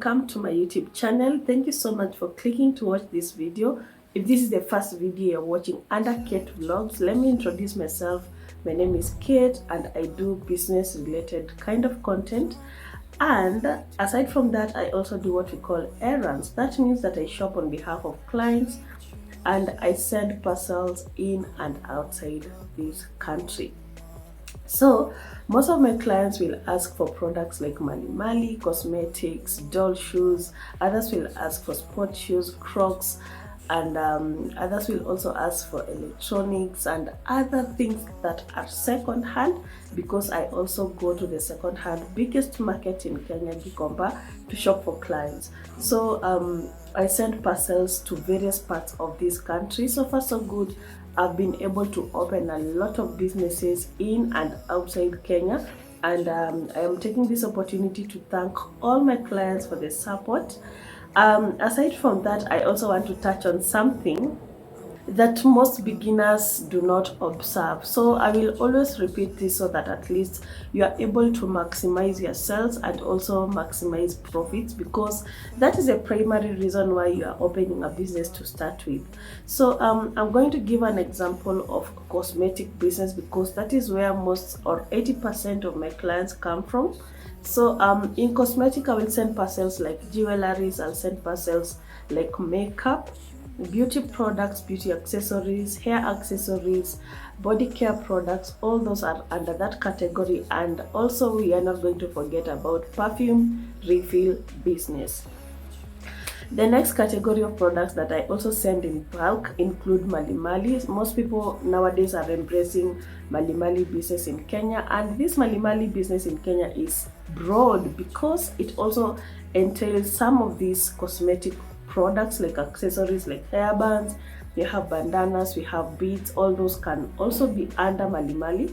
welcome to my YouTube channel. Thank you so much for clicking to watch this video. If this is the first video you're watching under Kate Vlogs, let me introduce myself. My name is Kate and I do business related kind of content. And aside from that, I also do what we call errands. That means that I shop on behalf of clients and I send parcels in and outside this country. So most of my clients will ask for products like mali, cosmetics, doll shoes. Others will ask for sport shoes, Crocs, and others will also ask for electronics and other things that are second hand, because I also go to the second hand biggest market in Kenya, Gikomba, to shop for clients. So I send parcels to various parts of this country. So far so good. I've been able to open a lot of businesses in and outside Kenya, and I am taking this opportunity to thank all my clients for the support. Aside from that, I also want to touch on something that most beginners do not observe. So I will always repeat this so that at least you are able to maximize your sales and also maximize profits, because that is a primary reason why you are opening a business to start with. So I'm going to give an example of cosmetic business, because that is where most or 80% of my clients come from. So in cosmetic, I will send parcels like jewelries, I'll send parcels like makeup, beauty products, beauty accessories, hair accessories, body care products. All those are under that category. And also we are not going to forget about perfume refill business. The next category of products that I also send in bulk include mali. Most people nowadays are embracing mali business in Kenya, and this mali business in Kenya is broad because it also entails some of these cosmetic products like accessories like hairbands. We have bandanas, we have beads. All those can also be under mali.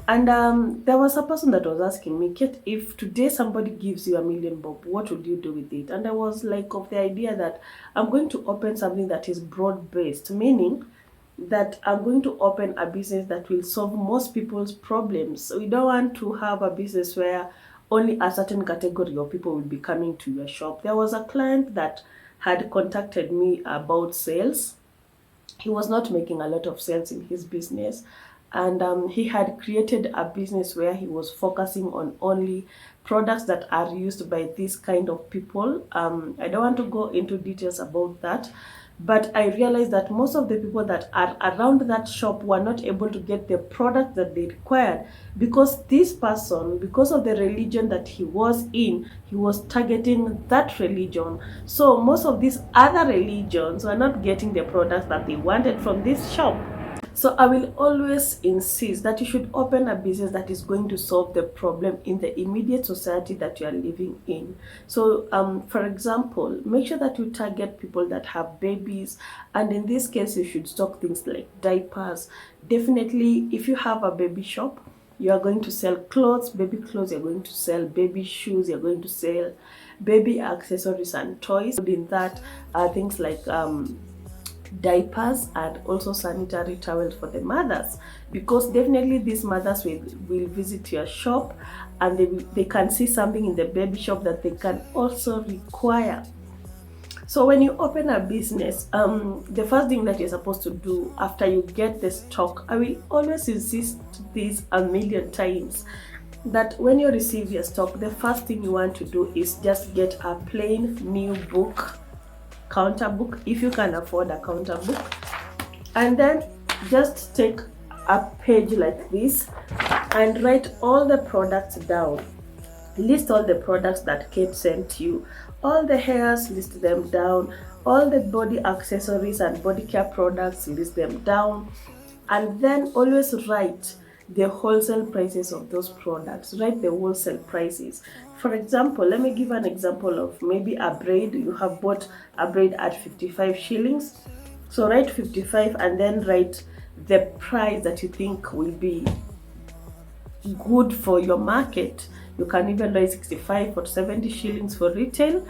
And there was a person that was asking me, Kate, if today somebody gives you $1 million, what would you do with it? And I was like of the idea that I'm going to open something that is broad-based, meaning that I'm going to open a business that will solve most people's problems. So we don't want to have a business where only a certain category of people will be coming to your shop. There was a client that had contacted me about sales. He was not making a lot of sales in his business, and he had created a business where he was focusing on only products that are used by this kind of people. I don't want to go into details about that, but I realized that most of the people that are around that shop were not able to get the product that they required, because this person, because of the religion that he was in, he was targeting that religion. So most of these other religions were not getting the products that they wanted from this shop. So I will always insist that you should open a business that is going to solve the problem in the immediate society that you are living in. So for example, make sure that you target people that have babies, and in this case you should stock things like diapers. Definitely, if you have a baby shop, you are going to sell clothes, baby clothes, you're going to sell baby shoes, you're going to sell baby accessories and toys. In that are things like diapers and also sanitary towels for the mothers, because definitely these mothers will visit your shop and they can see something in the baby shop that they can also require. So when you open a business, the first thing that you're supposed to do after you get the stock, I will always insist this a million times, that when you receive your stock, the first thing you want to do is just get a plain new book, counter book, if you can afford a counter book, and then just take a page like this and write all the products down. List all the products that Kate sent you, all the hairs, list them down, all the body accessories and body care products, list them down, and then always write the wholesale prices of those products. Write the wholesale prices. For example, let me give an example of maybe a braid. You have bought a braid at 55 shillings. So write 55 and then write the price that you think will be good for your market. You can even write 65 or 70 shillings for retail.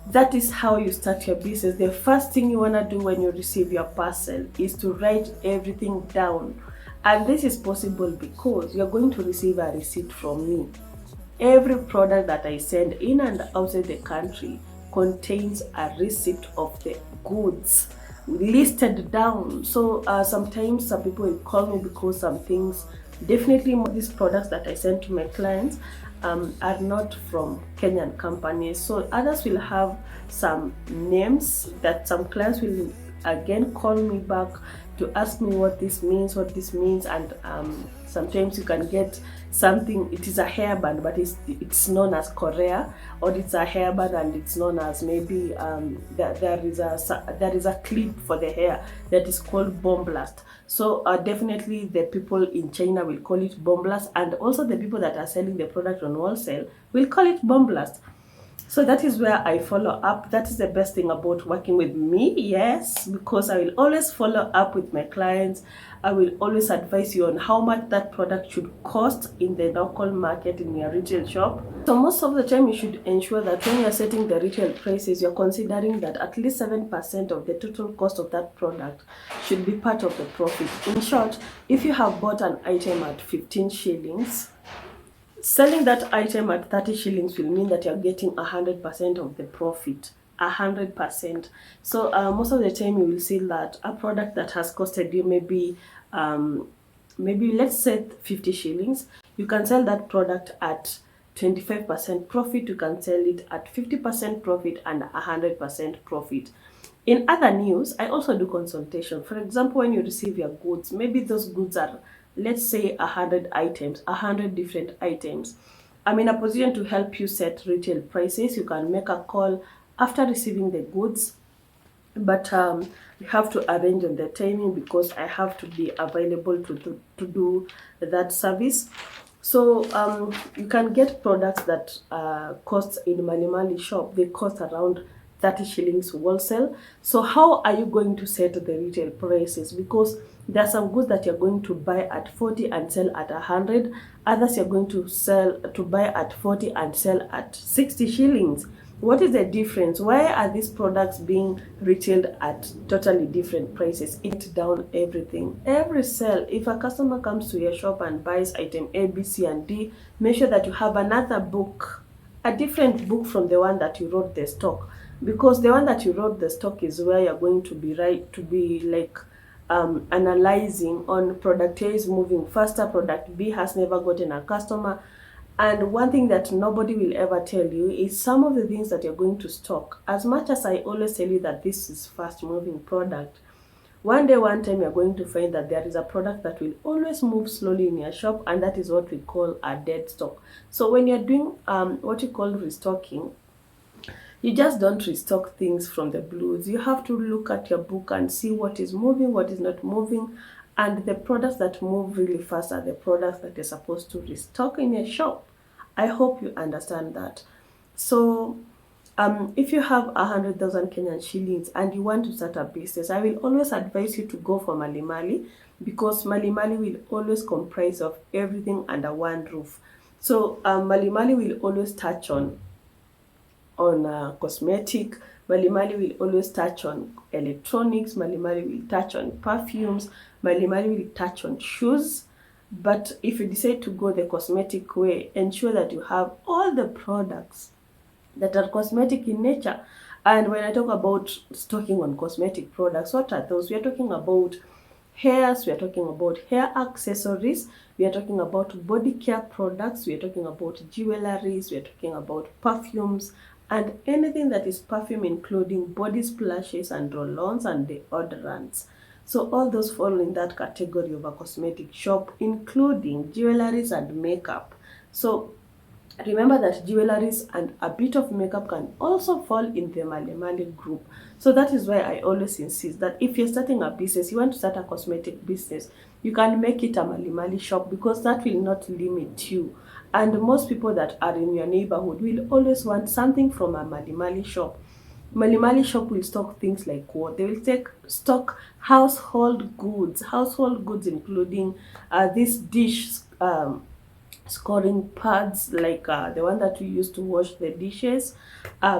That is how you start your business. The first thing you want to do when you receive your parcel is to write everything down. And this is possible because you're going to receive a receipt from me. every product that I send in and outside the country contains a receipt of the goods listed down. So sometimes some people will call me because some things, definitely these products that I send to my clients are not from Kenyan companies. So others will have some names that some clients will again call me back to ask me what this means, and sometimes you can get something, it is a hairband but it's known as Korea, or it's a hairband and it's known as maybe there is a clip for the hair that is called bomb blast. So definitely the people in China will call it bomb blast, and also the people that are selling the product on wholesale will call it bomb blast. So that is where I follow up. That is the best thing about working with me, yes, because I will always follow up with my clients. I will always advise you on how much that product should cost in the local market, in your retail shop. So most of the time you should ensure that when you're setting the retail prices, you're considering that at least 7% of the total cost of that product should be part of the profit. In short, if you have bought an item at 15 shillings, selling that item at 30 shillings will mean that you're getting 100% of the profit. 100%. So most of the time you will see that a product that has costed you maybe let's say 50 shillings, you can sell that product at 25% profit, you can sell it at 50% profit and 100% profit. In other news, I also do consultation. For example, when you receive your goods, maybe those goods are, let's say, 100 items, 100 different items. I'm in a position to help you set retail prices. You can make a call after receiving the goods, but you have to arrange on the timing because I have to be available to do that service. So you can get products that cost in Mali shop, they cost around 30 shillings wholesale. So how are you going to set the retail prices? Because there are some goods that you're going to buy at 40 and sell at 100. Others you're going to buy at 40 and sell at 60 shillings. What is the difference? Why are these products being retailed at totally different prices? It down everything. Every sale, if a customer comes to your shop and buys item A, B, C, and D, make sure that you have another book, a different book from the one that you wrote the stock. Because the one that you wrote the stock is where you're going to be like analyzing on product A is moving faster, product B has never gotten a customer. And one thing that nobody will ever tell you is some of the things that you're going to stock. As much as I always tell you that this is fast moving product, one day, one time, you're going to find that there is a product that will always move slowly in your shop, and that is what we call a dead stock. So when you're doing what you call restocking, you just don't restock things from the blues. You have to look at your book and see what is moving, what is not moving. And the products that move really fast are the products that you're supposed to restock in your shop. I hope you understand that. So if you have 100,000 Kenyan shillings and you want to start a business, I will always advise you to go for Mali, because Mali will always comprise of everything under one roof. So Mali will always touch on cosmetic. Mali will always touch on electronics. Mali will touch on perfumes. Mali will touch on shoes. But if you decide to go the cosmetic way, ensure that you have all the products that are cosmetic in nature. And when I talk about stocking on cosmetic products, what are those? We are talking about hairs, we are talking about hair accessories, we are talking about body care products, we are talking about jewelries, we are talking about perfumes, and anything that is perfume, including body splashes and roll-ons and deodorants. So all those fall in that category of a cosmetic shop, including jewelries and makeup. So remember that jewelries and a bit of makeup can also fall in the Mali group. So that is why I always insist that if you're starting a business, you want to start a cosmetic business, you can make it a Mali shop, because that will not limit you. And most people that are in your neighborhood will always want something from a Mali shop. Mali shop will stock things like what? They will take stock household goods including this dish scoring pads, like the one that we use to wash the dishes,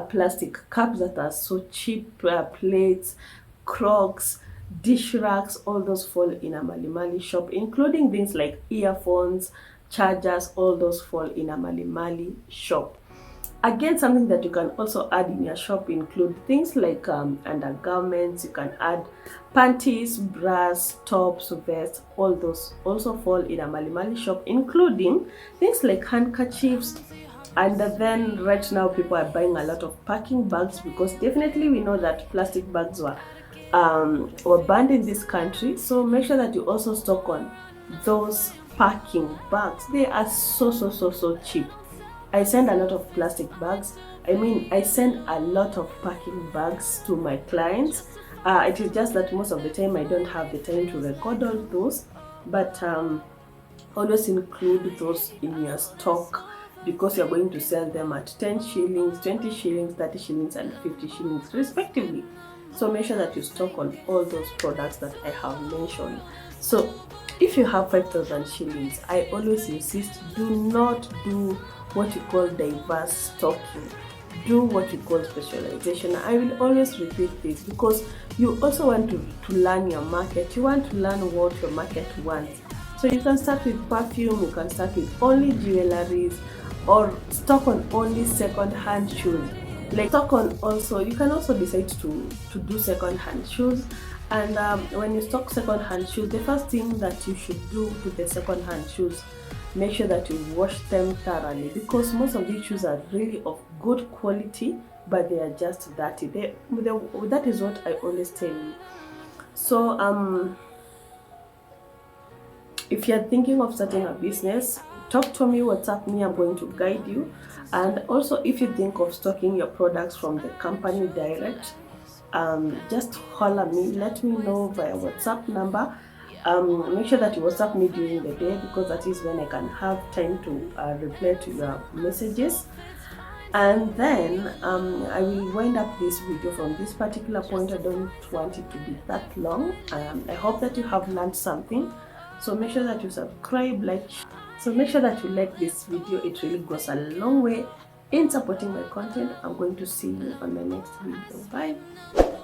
plastic cups that are so cheap, plates, crocs, dish racks, all those fall in a Mali shop, including things like earphones, chargers, all those fall in a Mali shop. Again, something that you can also add in your shop include things like undergarments. You can add panties, bras, tops, vests. All those also fall in a Mali shop, including things like handkerchiefs. And then right now people are buying a lot of packing bags, because definitely we know that plastic bags were banned in this country. So make sure that you also stock on those packing bags. They are so cheap. I send a lot of plastic bags. I send a lot of packing bags to my clients. It is just that most of the time I don't have the time to record all those, but always include those in your stock, because you're going to sell them at 10 shillings, 20 shillings, 30 shillings, and 50 shillings respectively. So make sure that you stock on all those products that I have mentioned. So if you have 5,000 shillings, I always insist, do not do what you call diverse stocking. Do what you call specialization. I will always repeat this, because you also want to learn your market. You want to learn what your market wants. So you can start with perfume, you can start with only jewelries, or stock on only second-hand shoes. Like stock on also, you can also decide to do second-hand shoes. And when you stock second-hand shoes, the first thing that you should do with the second-hand shoes, make sure that you wash them thoroughly, because most of these shoes are really of good quality, but they are just dirty. That is what I always tell you. So if you're thinking of starting a business, talk to me, WhatsApp me, I'm going to guide you. And also, if you think of stocking your products from the company direct, just holler me, let me know via WhatsApp number. Make sure that you WhatsApp me during the day, because that is when I can have time to reply to your messages. And then I will wind up this video from this particular point. I don't want it to be that long. I hope that you have learned something. So make sure that you subscribe, like. So make sure that you like this video. It really goes a long way in supporting my content. I'm going to see you on my next video. Bye.